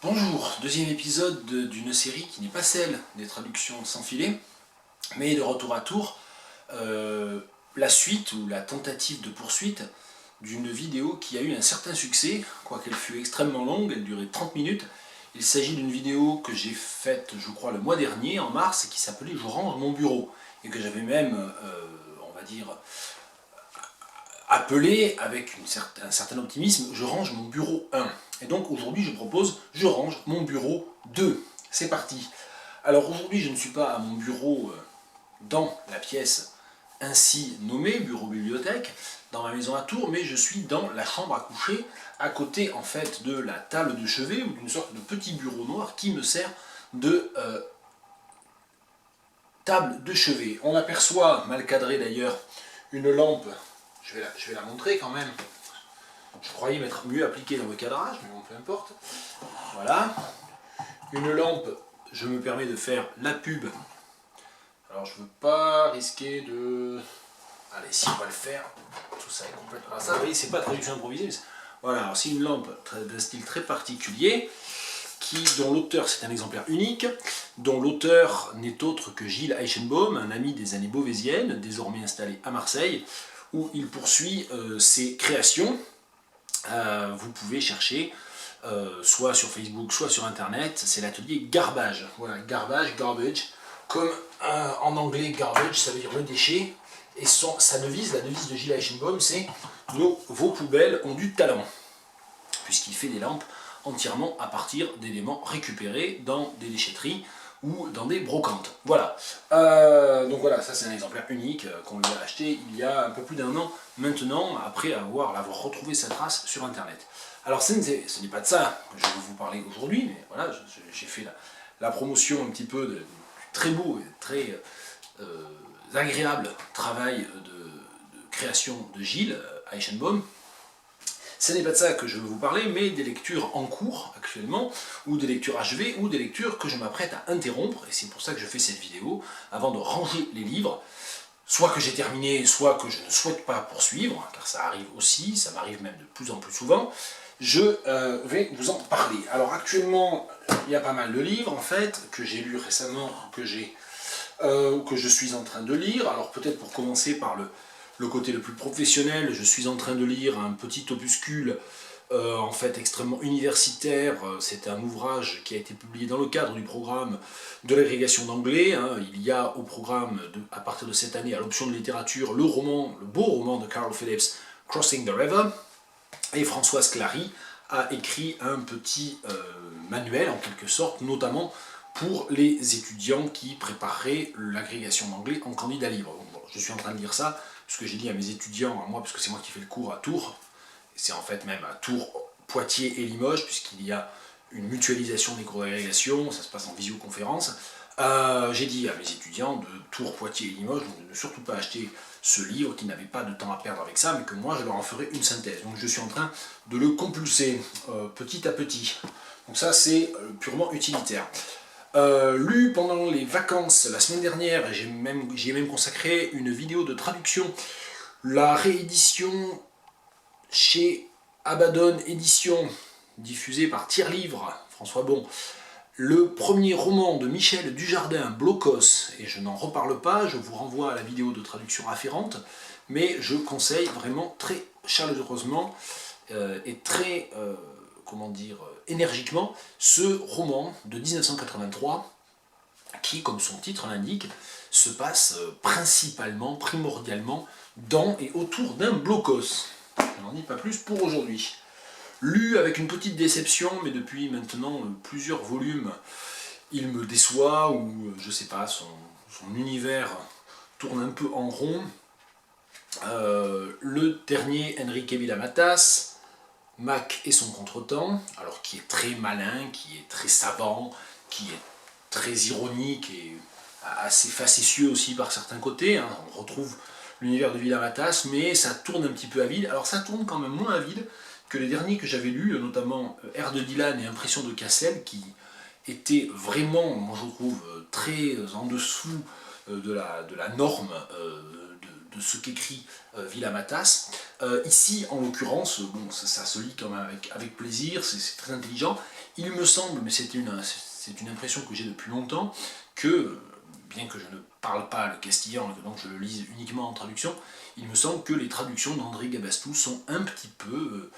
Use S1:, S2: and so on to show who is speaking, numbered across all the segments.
S1: Bonjour, deuxième épisode d'une série qui n'est pas celle des traductions sans filet, mais de retour à tour, la suite ou la tentative de poursuite d'une vidéo qui a eu un certain succès, quoiqu'elle fut extrêmement longue, elle durait 30 minutes. Il s'agit d'une vidéo que j'ai faite, je crois, le mois dernier, en mars, qui s'appelait « Je range mon bureau » et que j'avais même, on va dire, appelé avec un certain optimisme « Je range mon bureau 1 ». Et donc aujourd'hui je propose « Je range mon bureau 2 ». C'est parti. Alors aujourd'hui je ne suis pas à mon bureau dans la pièce ainsi nommée, bureau-bibliothèque, dans ma maison à Tours, mais je suis dans la chambre à coucher, à côté en fait de la table de chevet ou d'une sorte de petit bureau noir qui me sert de table de chevet. On aperçoit, mal cadré d'ailleurs, une lampe, je vais la montrer quand même. Je croyais m'être mieux appliqué dans le cadrage, mais bon, peu importe. Voilà. Une lampe, je me permets de faire la pub. Alors, je ne veux pas risquer de... Allez, si on va le faire, tout ça est complètement... Ça, vous voyez, c'est pas traduction improvisée. Mais voilà, alors c'est une lampe d'un style très particulier, dont l'auteur, c'est un exemplaire unique, dont l'auteur n'est autre que Gilles Eichenbaum, un ami des années beauvaisiennes, désormais installé à Marseille, où il poursuit ses créations. Vous pouvez chercher soit sur Facebook, soit sur Internet, c'est l'atelier Garbage. Voilà, Garbage, comme en anglais Garbage, ça veut dire le déchet, et sa devise, la devise de Gilles Eichenbaum, c'est « Vos poubelles ont du talent », puisqu'il fait des lampes entièrement à partir d'éléments récupérés dans des déchetteries ou dans des brocantes. Voilà. Donc voilà, ça c'est un exemplaire unique qu'on lui a acheté il y a un peu plus d'un an maintenant, après l'avoir retrouvé sa trace sur Internet. Alors ce n'est pas de ça que je vais vous parler aujourd'hui, mais voilà, j'ai fait la promotion un petit peu du très beau et très agréable travail de création de Gilles Eichenbaum. Ce n'est pas de ça que je veux vous parler, mais des lectures en cours actuellement, ou des lectures achevées, ou des lectures que je m'apprête à interrompre, et c'est pour ça que je fais cette vidéo, avant de ranger les livres, soit que j'ai terminé, soit que je ne souhaite pas poursuivre, car ça arrive aussi, ça m'arrive même de plus en plus souvent. Je vais vous en parler. Alors actuellement, il y a pas mal de livres, en fait, que j'ai lus récemment, que je suis en train de lire. Alors peut-être pour commencer par le côté le plus professionnel, je suis en train de lire un petit opuscule en fait extrêmement universitaire. C'est un ouvrage qui a été publié dans le cadre du programme de l'agrégation d'anglais. Il y a au programme, à partir de cette année, à l'option de littérature, le beau roman de Carl Phillips, Crossing the River. Et Françoise Clary a écrit un petit manuel, en quelque sorte, notamment pour les étudiants qui prépareraient l'agrégation d'anglais en candidat libre. Donc, bon, je suis en train de lire ça, puisque j'ai dit à mes étudiants, à moi, parce que c'est moi qui fais le cours à Tours, c'est en fait même à Tours, Poitiers et Limoges, puisqu'il y a une mutualisation des cours d'agrégation, ça se passe en visioconférence. J'ai dit à mes étudiants de Tours, Poitiers et Limoges de ne surtout pas acheter ce livre, qu'ils n'avaient pas de temps à perdre avec ça, mais que moi je leur en ferai une synthèse. Donc je suis en train de le compulser petit à petit. Donc ça c'est purement utilitaire. Lu pendant les vacances la semaine dernière, j'y ai même consacré une vidéo de traduction, la réédition chez Abaddon Édition, diffusée par Tiers Livre, François Bon, le premier roman de Michel Dujardin, Blocos, et je n'en reparle pas, je vous renvoie à la vidéo de traduction afférente, mais je conseille vraiment très chaleureusement et très, comment dire, énergiquement, ce roman de 1983 qui, comme son titre l'indique, se passe principalement, primordialement, dans et autour d'un blocos. Je n'en dis pas plus pour aujourd'hui. Lu avec une petite déception, mais depuis maintenant plusieurs volumes, il me déçoit, ou je sais pas, son univers tourne un peu en rond. Le dernier, Enrique Villamatas, Mac et son contretemps, alors qui est très malin, qui est très savant, qui est très ironique et assez facétieux aussi par certains côtés. On retrouve l'univers de Villamatas, mais ça tourne un petit peu à vide. Alors ça tourne quand même moins à vide que les derniers que j'avais lus, notamment Air de Dylan et Impression de Cassel, qui étaient vraiment, moi je trouve, très en dessous de la norme de ce qu'écrit Villamatas. Ici, en l'occurrence, bon, ça se lit quand même avec plaisir, c'est très intelligent, Il me semble, mais c'est une impression que j'ai depuis longtemps, que, bien que je ne parle pas le castillan et que donc je le lise uniquement en traduction, il me semble que les traductions d'André Gabastou sont un petit peu,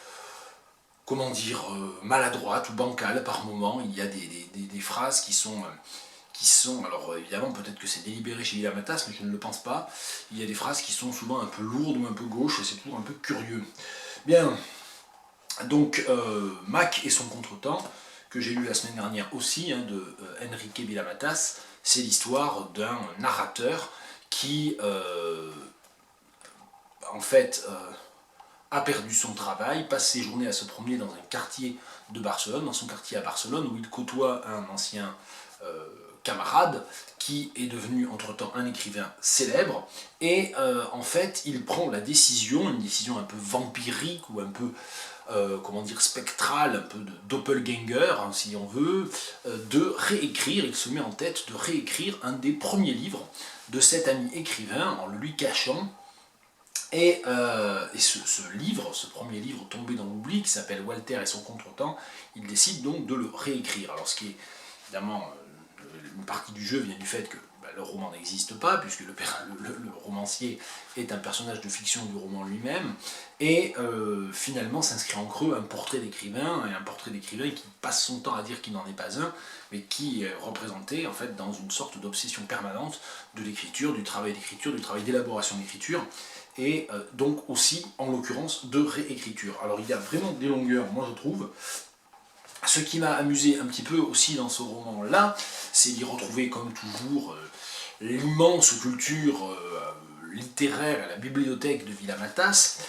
S1: comment dire, maladroites ou bancales par moments. Il y a des phrases qui sont, alors évidemment peut-être que c'est délibéré chez William Matas, mais je ne le pense pas. Il y a des phrases qui sont souvent un peu lourdes ou un peu gauches, et c'est toujours un peu curieux. Bien, donc Mac et son contretemps, que j'ai lu la semaine dernière aussi, hein, de Enrique Villamatas, c'est l'histoire d'un narrateur qui, en fait, a perdu son travail, passe ses journées à se promener dans un quartier de Barcelone, dans son quartier à Barcelone, où il côtoie un ancien camarade qui est devenu entre-temps un écrivain célèbre, et en fait il prend la décision, une décision un peu vampirique ou un peu comment dire, spectrale, un peu de doppelganger, hein, si on veut, de réécrire, il se met en tête de réécrire un des premiers livres de cet ami écrivain en le lui cachant. Et ce livre, ce premier livre tombé dans l'oubli, qui s'appelle Walter et son contretemps, il décide donc de le réécrire. Alors ce qui est évidemment, une partie du jeu vient du fait que le roman n'existe pas, puisque le romancier est un personnage de fiction du roman lui-même, et finalement s'inscrit en creux un portrait d'écrivain, et un portrait d'écrivain qui passe son temps à dire qu'il n'en est pas un, mais qui est représenté en fait dans une sorte d'obsession permanente de l'écriture, du travail d'écriture, du travail d'élaboration d'écriture, et donc aussi, en l'occurrence, de réécriture. Alors il y a vraiment des longueurs, moi je trouve. Ce qui m'a amusé un petit peu aussi dans ce roman-là, c'est d'y retrouver comme toujours l'immense culture littéraire à la bibliothèque de Villamatas,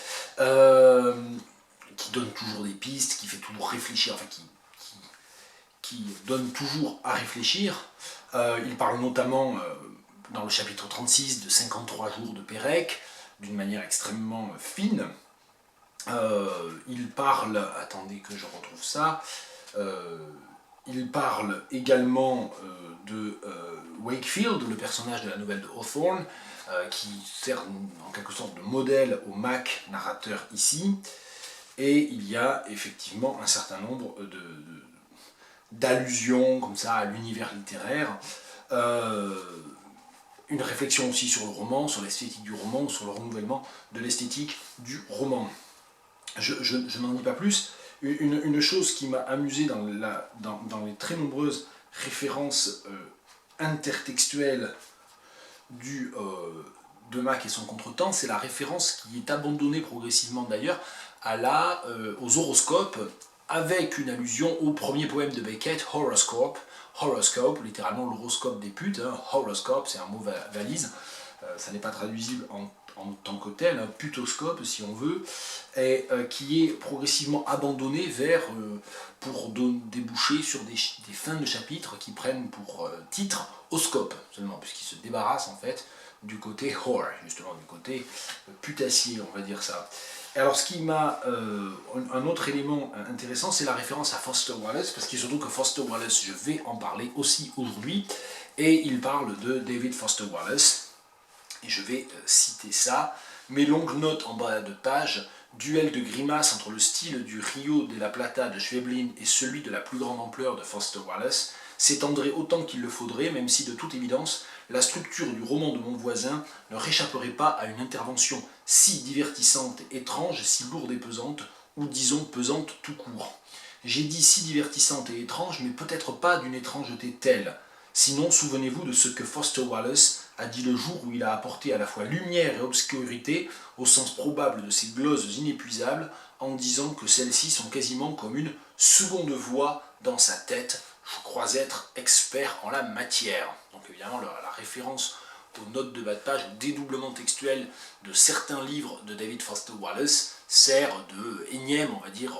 S1: qui donne toujours des pistes, qui fait toujours réfléchir, enfin qui donne toujours à réfléchir. Il parle notamment, dans le chapitre 36, de 53 jours de Pérec, d'une manière extrêmement fine. Il parle, attendez que je retrouve ça, il parle également de Wakefield, le personnage de la nouvelle de Hawthorne, qui sert en quelque sorte de modèle au Mac narrateur ici, et il y a effectivement un certain nombre d'allusions comme ça à l'univers littéraire, une réflexion aussi sur le roman, sur l'esthétique du roman, sur le renouvellement de l'esthétique du roman. Je n'en dis pas plus. Une chose qui m'a amusé dans les très nombreuses références intertextuelles de Mac et son contretemps, c'est la référence qui est abandonnée progressivement d'ailleurs aux horoscopes, avec une allusion au premier poème de Beckett, Horoscope. Horoscope, littéralement l'horoscope des putes, hein. Horoscope, c'est un mot valise, ça n'est pas traduisible en tant que tel, un putoscope si on veut, et qui est progressivement abandonné pour déboucher sur des fins de chapitres qui prennent pour titre oscope seulement, puisqu'il se débarrasse en fait du côté whore, justement du côté putassier, on va dire ça. Et alors ce qui m'a, un autre élément intéressant, c'est la référence à Foster Wallace, parce qu'il est surtout que Foster Wallace, je vais en parler aussi aujourd'hui, et il parle de David Foster Wallace, et je vais citer ça. Mes longues notes en bas de page, duel de grimaces entre le style du Rio de la Plata de Schweblin et celui de la plus grande ampleur de Foster Wallace, s'étendrait autant qu'il le faudrait, même si de toute évidence, la structure du roman de mon voisin ne réchapperait pas à une intervention si divertissante et étrange, si lourde et pesante, ou disons pesante tout court. J'ai dit si divertissante et étrange, mais peut-être pas d'une étrangeté telle. Sinon, souvenez-vous de ce que Foster Wallace a dit le jour où il a apporté à la fois lumière et obscurité au sens probable de ces gloses inépuisables, en disant que celles-ci sont quasiment comme une seconde voix dans sa tête. Je crois être expert en la matière. Donc évidemment, la référence aux notes de bas de page, au dédoublement textuel de certains livres de David Foster Wallace sert de énième, on va dire,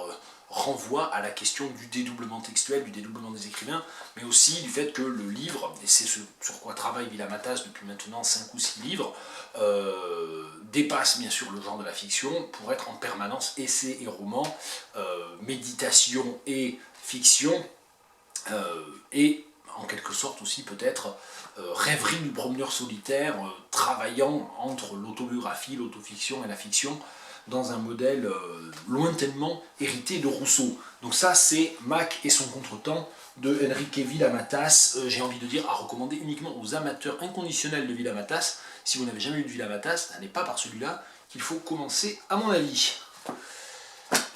S1: renvoie à la question du dédoublement textuel, du dédoublement des écrivains, mais aussi du fait que le livre, et c'est ce sur quoi travaille Villamatas depuis maintenant 5 ou 6 livres, dépasse bien sûr le genre de la fiction pour être en permanence essai et roman, méditation et fiction, et en quelque sorte aussi peut-être rêverie du promeneur solitaire, travaillant entre l'autobiographie, l'autofiction et la fiction, dans un modèle lointainement hérité de Rousseau. Donc ça, c'est Mac et son contretemps de Enrique Villamatas, j'ai envie de dire à recommander uniquement aux amateurs inconditionnels de Villamatas. Si vous n'avez jamais lu de Villamatas, ce n'est pas par celui-là qu'il faut commencer à mon avis.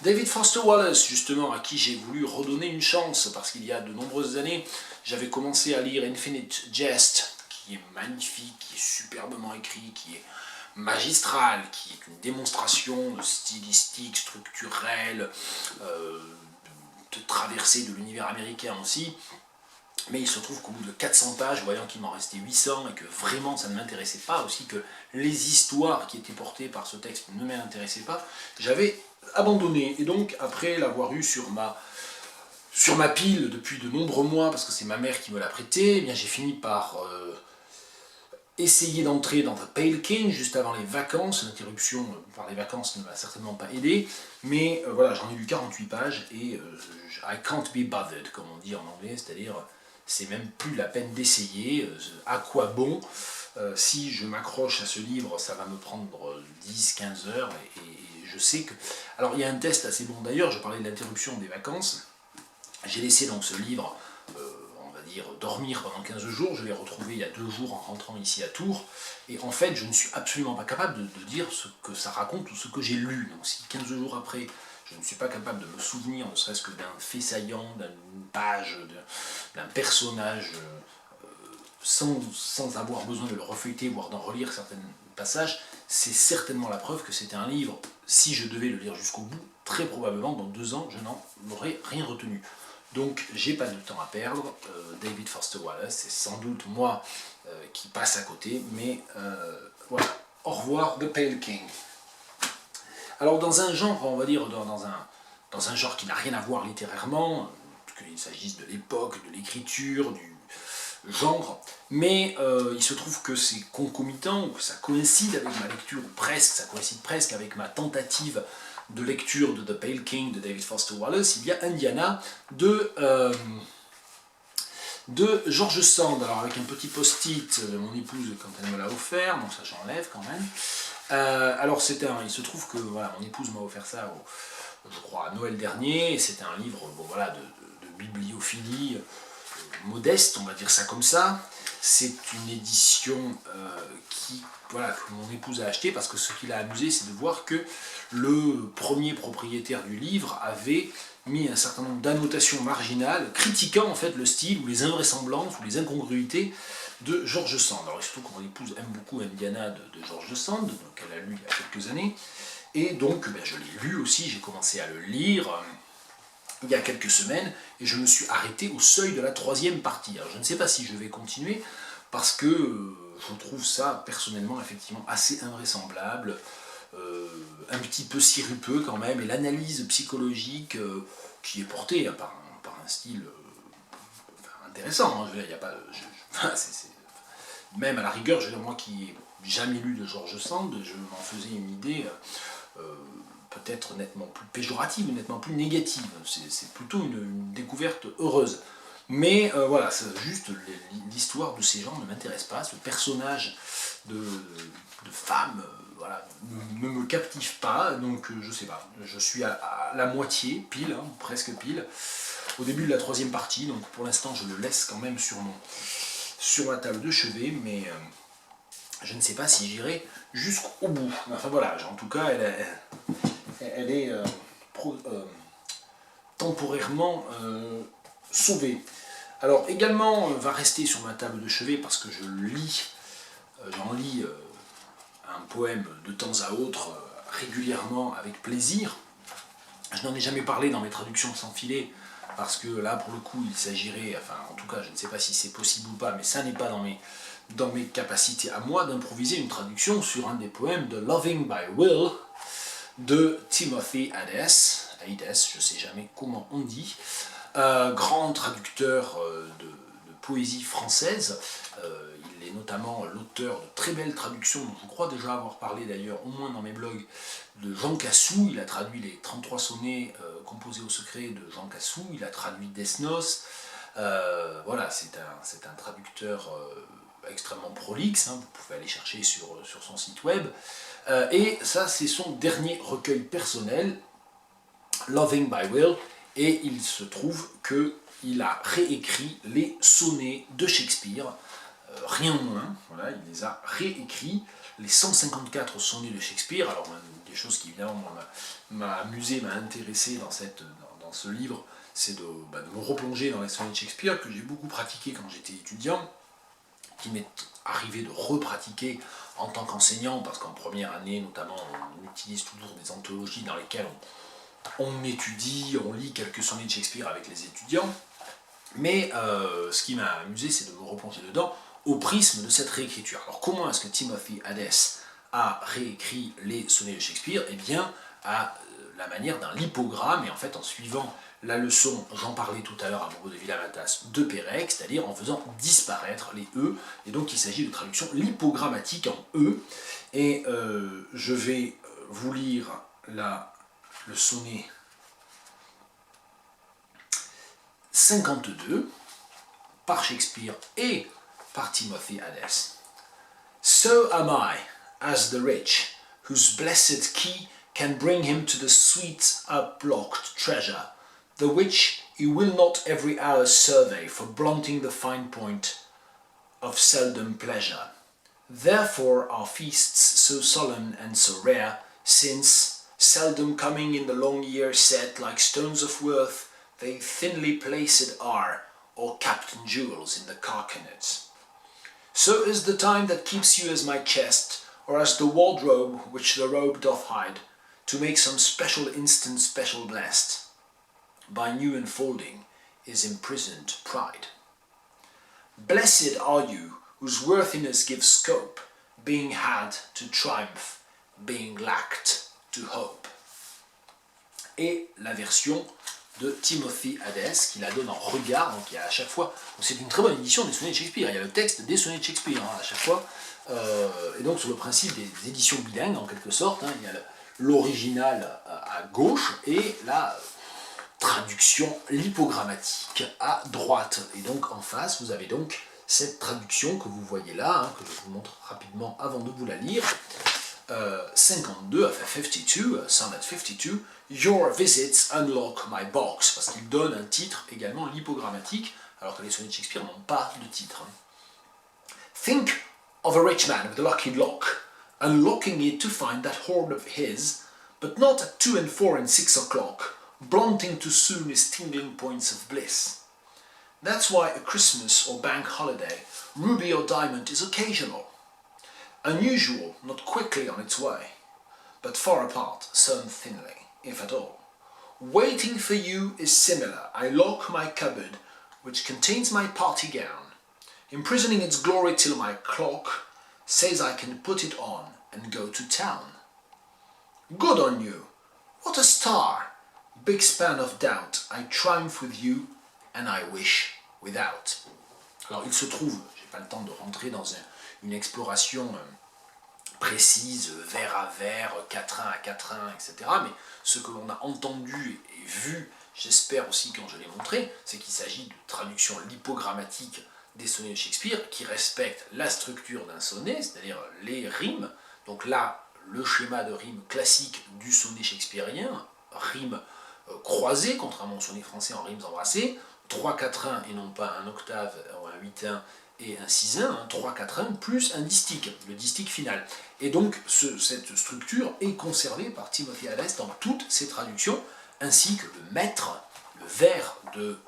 S1: David Foster Wallace, justement, à qui j'ai voulu redonner une chance, parce qu'il y a de nombreuses années, j'avais commencé à lire Infinite Jest, qui est magnifique, qui est superbement écrit, qui est magistral, qui est une démonstration stylistique, structurelle, de traversée de l'univers américain aussi. Mais il se trouve qu'au bout de 400 pages, voyant qu'il m'en restait 800 et que vraiment ça ne m'intéressait pas, aussi que les histoires qui étaient portées par ce texte ne m'intéressaient pas, j'avais abandonné. Et donc, après l'avoir eu sur ma pile depuis de nombreux mois, parce que c'est ma mère qui me l'a prêté, eh bien j'ai fini par essayer d'entrer dans The Pale King juste avant les vacances. L'interruption par les vacances ne m'a certainement pas aidé, mais voilà, j'en ai lu 48 pages et I can't be bothered, comme on dit en anglais, c'est-à-dire c'est même plus la peine d'essayer, à quoi bon, si je m'accroche à ce livre, ça va me prendre 10-15 heures, et je sais que... Alors il y a un test assez bon d'ailleurs, je parlais de l'interruption des vacances, j'ai laissé donc ce livre, on va dire, dormir pendant 15 jours, je l'ai retrouvé il y a 2 jours en rentrant ici à Tours, et en fait je ne suis absolument pas capable de dire ce que ça raconte ou ce que j'ai lu, donc si 15 jours après, je ne suis pas capable de me souvenir, ne serait-ce que d'un fait saillant, d'une page, d'un personnage, sans avoir besoin de le refléter, voire d'en relire certains passages, c'est certainement la preuve que c'était un livre, si je devais le lire jusqu'au bout, très probablement dans 2 ans, je n'en aurais rien retenu. Donc j'ai pas de temps à perdre, David Foster Wallace, c'est sans doute moi qui passe à côté, mais voilà, au revoir The Pale King. Alors dans un genre, on va dire, dans un genre qui n'a rien à voir littérairement, qu'il s'agisse de l'époque, de l'écriture, du genre, mais il se trouve que c'est concomitant, que ça coïncide avec ma lecture, ou presque, ça coïncide presque avec ma tentative de lecture de The Pale King de David Foster Wallace. Il y a Indiana de George Sand, alors avec un petit post-it de mon épouse quand elle me l'a offert, donc ça j'enlève quand même. Alors il se trouve que voilà, mon épouse m'a offert ça, je crois, à Noël dernier, et c'était un livre bon, voilà, de bibliophilie modeste, on va dire ça comme ça. C'est une édition que mon épouse a acheté, parce que ce qui l'a amusé, c'est de voir que le premier propriétaire du livre avait mis un certain nombre d'annotations marginales, critiquant en fait le style ou les invraisemblances ou les incongruités de George Sand. Alors il se trouve que mon épouse aime beaucoup Indiana de George Sand, donc elle l'a lu il y a quelques années, et donc je l'ai lu aussi, j'ai commencé à le lire il y a quelques semaines, et je me suis arrêté au seuil de la 3e partie. Alors je ne sais pas si je vais continuer, parce que je trouve ça personnellement effectivement assez invraisemblable, un petit peu sirupeux quand même, et l'analyse psychologique qui est portée par un style intéressant, hein, je veux dire, y a pas, même à la rigueur, je veux dire, moi qui n'ai jamais lu de George Sand, je m'en faisais une idée peut-être nettement plus péjorative, nettement plus négative, c'est plutôt une découverte heureuse. Mais voilà, juste l'histoire de ces gens ne m'intéresse pas, ce personnage de femme voilà, ne me captive pas, donc je sais pas, je suis à la moitié, pile, hein, presque pile, au début de la 3e partie, donc pour l'instant je le laisse quand même sur ma table de chevet, mais je ne sais pas si j'irai jusqu'au bout. Enfin voilà, en tout cas elle est temporairement sauvée. Alors également va rester sur ma table de chevet, parce que j'en lis un poème de temps à autre, régulièrement, avec plaisir. Je n'en ai jamais parlé dans mes traductions sans filet, parce que là, pour le coup, il s'agirait, enfin, en tout cas, je ne sais pas si c'est possible ou pas, mais ça n'est pas dans mes capacités à moi d'improviser une traduction sur un des poèmes de Loving by Will de Timothy Hades, je ne sais jamais comment on dit, grand traducteur de poésie française. Il est notamment l'auteur de très belles traductions, dont je crois déjà avoir parlé d'ailleurs, au moins dans mes blogs, de Jean Cassou. Il a traduit les 33 sonnets composés au secret de Jean Cassou, il a traduit Desnos, Voilà, c'est un traducteur extrêmement prolixe, hein, vous pouvez aller chercher sur son site web. Et ça, c'est son dernier recueil personnel, Loving by Will, et il se trouve qu'il a réécrit les sonnets de Shakespeare, rien de moins, voilà, il les a réécrits, les 154 sonnets de Shakespeare. Alors, des choses qui évidemment m'a amusé, m'a intéressé dans ce livre, c'est de me replonger dans les sonnets de Shakespeare, que j'ai beaucoup pratiqué quand j'étais étudiant, qui m'est arrivé de repratiquer en tant qu'enseignant, parce qu'en première année, notamment, on utilise toujours des anthologies dans lesquelles on étudie, on lit quelques sonnets de Shakespeare avec les étudiants. Mais ce qui m'a amusé, c'est de me replonger dedans au prisme de cette réécriture. Alors comment est-ce que Timothy Hadès a réécrit les sonnets de Shakespeare? Eh bien, à la manière d'un lipogramme, et en fait en suivant la leçon, j'en parlais tout à l'heure à propos de Villamatas, de Pérec, c'est-à-dire en faisant disparaître les E, et donc il s'agit de traduction lipogrammatique en E, et je vais vous lire le sonnet 52 par Shakespeare et par Timothy Hadès. So am I, as the rich, whose blessed key can bring him to the sweet uplocked treasure, the which he will not every hour survey for blunting the fine point of seldom pleasure. Therefore are feasts so solemn and so rare, since, seldom coming in the long year set like stones of worth, they thinly placed are, or captain jewels in the carcanet. So is the time that keeps you as my chest, or as the wardrobe which the robe doth hide, to make some special instant special blessed. By new enfolding is imprisoned pride. Blessed are you, whose worthiness gives scope, being had to triumph, being lacked to hope. Et la version de Timothy Hadès, qui la donne en regard, donc il y a à chaque fois, c'est une très bonne édition des sonnets de Shakespeare, il y a le texte des sonnets de Shakespeare hein, à chaque fois, et donc sur le principe des éditions bilingues en quelque sorte, hein, il y a l'original à gauche et la traduction lipogrammatique à droite, et donc en face vous avez donc cette traduction que vous voyez là, hein, que je vous montre rapidement avant de vous la lire. 52, enfin 52, sonnet 52, Your visits unlock my box, parce qu'il donne un titre également lipogrammatique, alors que les sonnets de Shakespeare n'ont pas de titre. Think of a rich man with a lucky lock, unlocking it to find that hoard of his, but not at 2 and 4 and 6 o'clock, blunting too soon his tingling points of bliss. That's why a Christmas or bank holiday, ruby or diamond is occasional. Unusual, not quickly on its way, but far apart, sewn thinly, if at all. Waiting for you is similar. I lock my cupboard, which contains my party gown, imprisoning its glory till my clock says I can put it on and go to town. Good on you! What a star! Big span of doubt, I triumph with you, and I wish without. Alors il se trouve, j'ai pas le temps de rentrer dans une exploration précise, vers à vers, quatrain à quatrain, etc. Mais ce que l'on a entendu et vu, j'espère aussi quand je l'ai montré, c'est qu'il s'agit de traduction lipogrammatique des sonnets de Shakespeare qui respectent la structure d'un sonnet, c'est-à-dire les rimes. Donc là, le schéma de rime classique du sonnet shakespearien, rime croisée, contrairement au sonnet français en rimes embrassées, 3 quatrains et non pas un octave ou un huitain et un sixième, 3 quatrains plus un distique, le distique final. Et donc cette structure est conservée par Timothy Hadès dans toutes ses traductions, ainsi que le maître, le vers de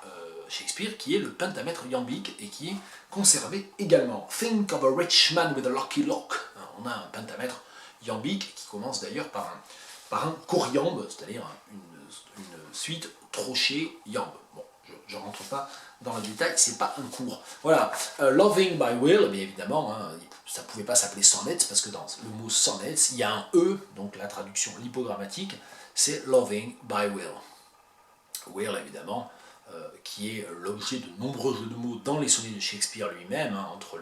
S1: Shakespeare, qui est le pentamètre iambique et qui est conservé également. Think of a rich man with a lucky lock. On a un pentamètre iambique qui commence d'ailleurs par un choriambe, c'est-à-dire une suite trochée-iambe. Bon, je ne rentre pas dans le détail, c'est pas un cours. Voilà, Loving by Will, mais évidemment, hein, ça ne pouvait pas s'appeler sonnets, parce que dans le mot sonnets, il y a un E, donc la traduction lipogrammatique, c'est Loving by Will. Will, évidemment, qui est l'objet de nombreux jeux de mots dans les sonnets de Shakespeare lui-même, hein, entre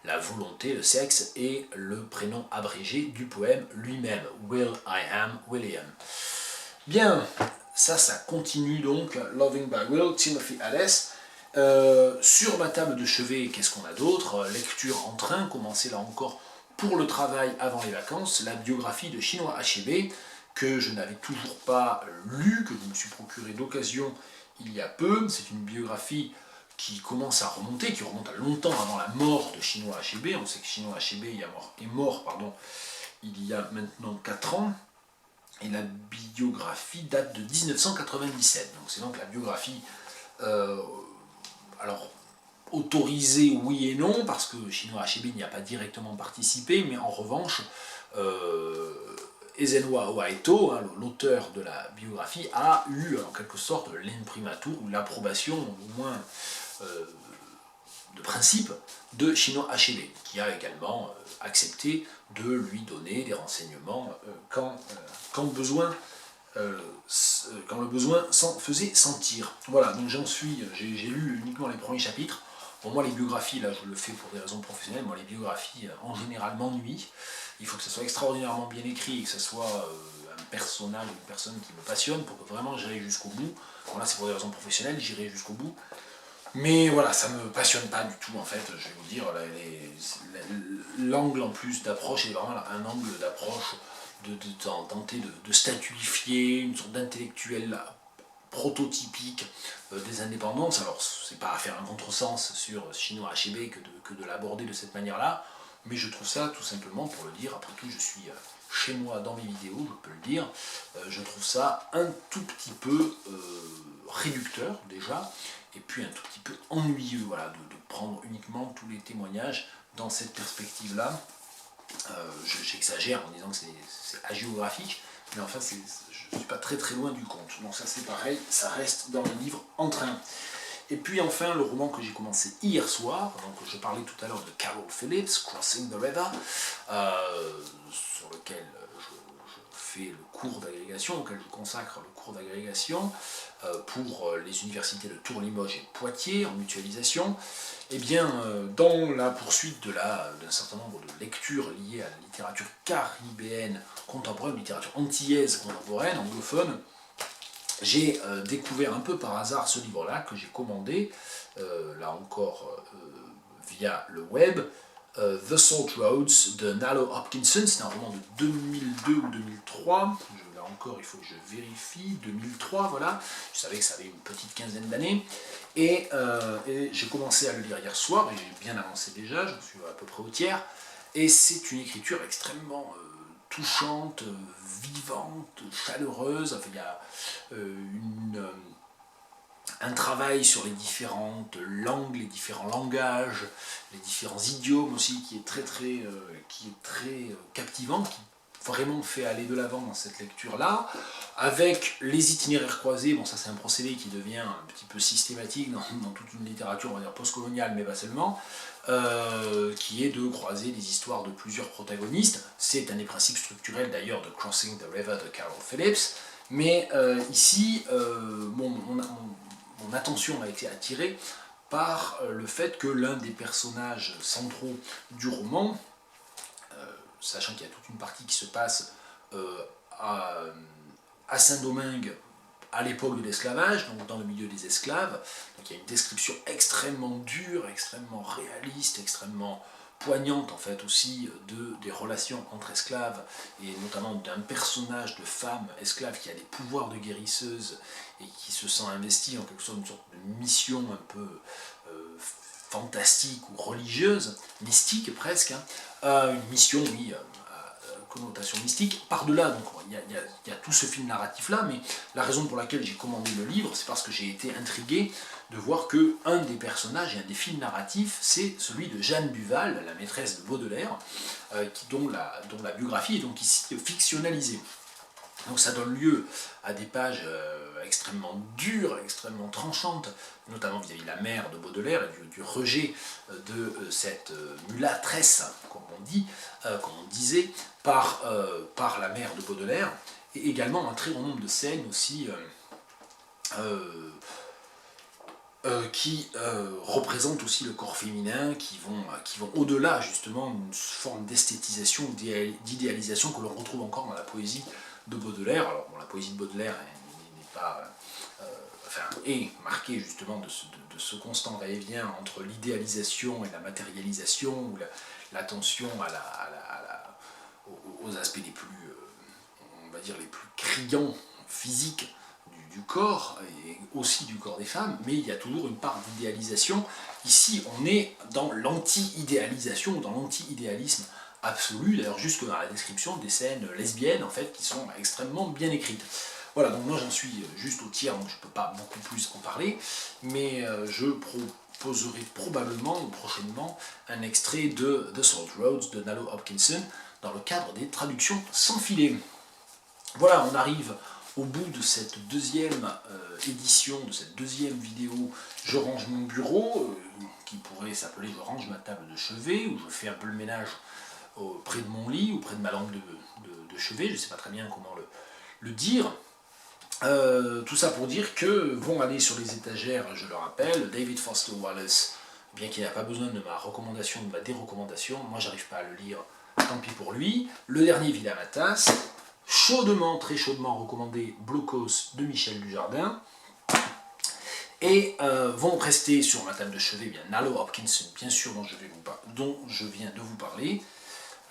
S1: la volonté, le sexe, et le prénom abrégé du poème lui-même, Will I am William. Bien, ça continue donc, Loving by Will, Timothy Hadès. Sur ma table de chevet, qu'est-ce qu'on a d'autre? Lecture en train, commencer là encore pour le travail avant les vacances, la biographie de Chinua Achebe, que je n'avais toujours pas lue, que je me suis procuré d'occasion il y a peu. C'est une biographie qui commence à remonter, qui remonte à longtemps avant la mort de Chinua Achebe. On sait que Chinua Achebe est mort il y a maintenant 4 ans. Et la biographie date de 1997. Donc c'est donc la biographie, alors autorisée oui et non, parce que Chinua Achebe n'y a pas directement participé, mais en revanche, Ezenwa Ohaeto, hein, l'auteur de la biographie, a eu en quelque sorte l'imprimatur, ou l'approbation, au moins de principe, de Chinua Achebe, qui a également accepté de lui donner des renseignements quand le besoin s'en faisait sentir. Voilà, donc j'ai lu uniquement les premiers chapitres. Pour moi, les biographies, là je le fais pour des raisons professionnelles, moi les biographies en général m'ennuient. Il faut que ça soit extraordinairement bien écrit et que ce soit un personnage, une personne qui me passionne pour que vraiment j'aille jusqu'au bout. Bon, là c'est pour des raisons professionnelles, j'irai jusqu'au bout. Mais voilà, ça me passionne pas du tout en fait, je vais vous dire, l'angle en plus d'approche est vraiment un angle d'approche de tenter de statuifier une sorte d'intellectuel prototypique des indépendances. Alors c'est pas à faire un contresens sur Chinua Achebe que de l'aborder de cette manière-là, mais je trouve ça tout simplement, pour le dire, après tout je suis chez moi dans mes vidéos, je peux le dire, je trouve ça un tout petit peu réducteur déjà, et puis un tout petit peu ennuyeux, voilà, de prendre uniquement tous les témoignages dans cette perspective-là. J'exagère en disant que c'est hagiographique, mais enfin je ne suis pas très loin du compte. Donc ça c'est pareil, ça reste dans le livre en train. Et puis enfin le roman que j'ai commencé hier soir, donc je parlais tout à l'heure de Carol Phillips, Crossing the River, sur lequel je fais le cours d'agrégation, auquel je consacre le cours d'agrégation pour les universités de Tours, Limoges et Poitiers en mutualisation. Et bien, dans la poursuite d'un certain nombre de lectures liées à la littérature caribéenne contemporaine, littérature antillaise contemporaine, anglophone, j'ai découvert un peu par hasard ce livre-là que j'ai commandé, là encore via le web, The Salt Roads de Nalo Hopkinson. C'est un roman de 2002 ou 2003. Là encore, il faut que je vérifie. 2003, voilà. Je savais que ça avait une petite quinzaine d'années. Et j'ai commencé à le lire hier soir, et j'ai bien avancé déjà, je suis à peu près au tiers. Et c'est une écriture extrêmement touchante, vivante, chaleureuse. Enfin, il y a un travail sur les différentes langues, les différents langages, les différents idiomes aussi, qui est très captivant, qui vraiment fait aller de l'avant dans cette lecture-là, avec les itinéraires croisés. Bon, ça c'est un procédé qui devient un petit peu systématique dans toute une littérature, on va dire postcoloniale, mais pas seulement, qui est de croiser les histoires de plusieurs protagonistes. C'est un des principes structurels d'ailleurs de Crossing the River de Carol Phillips, mais ici, mon attention a été attirée par le fait que l'un des personnages centraux du roman, sachant qu'il y a toute une partie qui se passe à Saint-Domingue à l'époque de l'esclavage, donc dans le milieu des esclaves, donc il y a une description extrêmement dure, extrêmement réaliste, extrêmement poignante en fait aussi des relations entre esclaves, et notamment d'un personnage de femme esclave qui a des pouvoirs de guérisseuse et qui se sent investie en quelque sorte d'une sorte de mission un peu fantastique ou religieuse, mystique presque, hein. Une mission, oui, à connotation mystique. Par-delà, donc il y a tout ce film narratif-là, mais la raison pour laquelle j'ai commandé le livre, c'est parce que j'ai été intrigué de voir que un des personnages et un des films narratifs, c'est celui de Jeanne Duval, la maîtresse de Baudelaire, dont la biographie est donc ici fictionnalisée. Donc ça donne lieu à des pages extrêmement dures, extrêmement tranchantes, notamment vis-à-vis de la mère de Baudelaire et du rejet de cette mulâtresse, comme on disait, par la mère de Baudelaire, et également un très grand nombre de scènes aussi qui représentent aussi le corps féminin, qui vont au-delà justement d'une forme d'esthétisation, d'idéalisation que l'on retrouve encore dans la poésie de Baudelaire. Alors bon, la poésie de Baudelaire n'est pas... est marqué justement de ce constant va-et-vient entre l'idéalisation et la matérialisation, ou l'attention aux aspects les plus, on va dire, les plus criants physiques du corps, et aussi du corps des femmes, mais il y a toujours une part d'idéalisation. Ici, on est dans l'anti-idéalisation, dans l'anti-idéalisme absolu, d'ailleurs jusque dans la description des scènes lesbiennes, en fait, qui sont extrêmement bien écrites. Voilà, donc moi j'en suis juste au tiers, donc je ne peux pas beaucoup plus en parler, mais je proposerai probablement prochainement un extrait de The Salt Roads de Nalo Hopkinson dans le cadre des traductions sans filet. Voilà, on arrive au bout de cette deuxième édition, de cette deuxième vidéo Je range mon bureau, qui pourrait s'appeler Je range ma table de chevet, où je fais un peu le ménage près de mon lit ou près de ma lampe de chevet, je ne sais pas très bien comment le dire. Tout ça pour dire que vont aller sur les étagères, je le rappelle, David Foster Wallace, bien qu'il n'a pas besoin de ma recommandation, de ma dérecommandation, moi j'arrive pas à le lire, tant pis pour lui. Le dernier Vilain Matas, chaudement, très chaudement recommandé, Blocos de Michel Dujardin. Et vont rester sur ma table de chevet, bien Nalo Hopkinson, bien sûr, dont je viens de vous parler.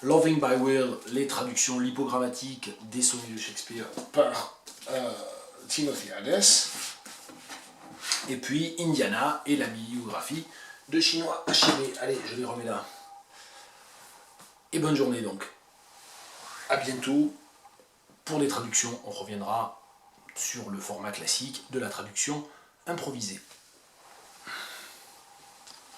S1: Loving by Will, les traductions lipogrammatiques des sonnets de Shakespeare par Timothy Hadès. Et puis Indiana et la bibliographie de Chinois Achille. Allez, je les remets là. Et bonne journée donc. A bientôt. Pour les traductions, on reviendra sur le format classique de la traduction improvisée.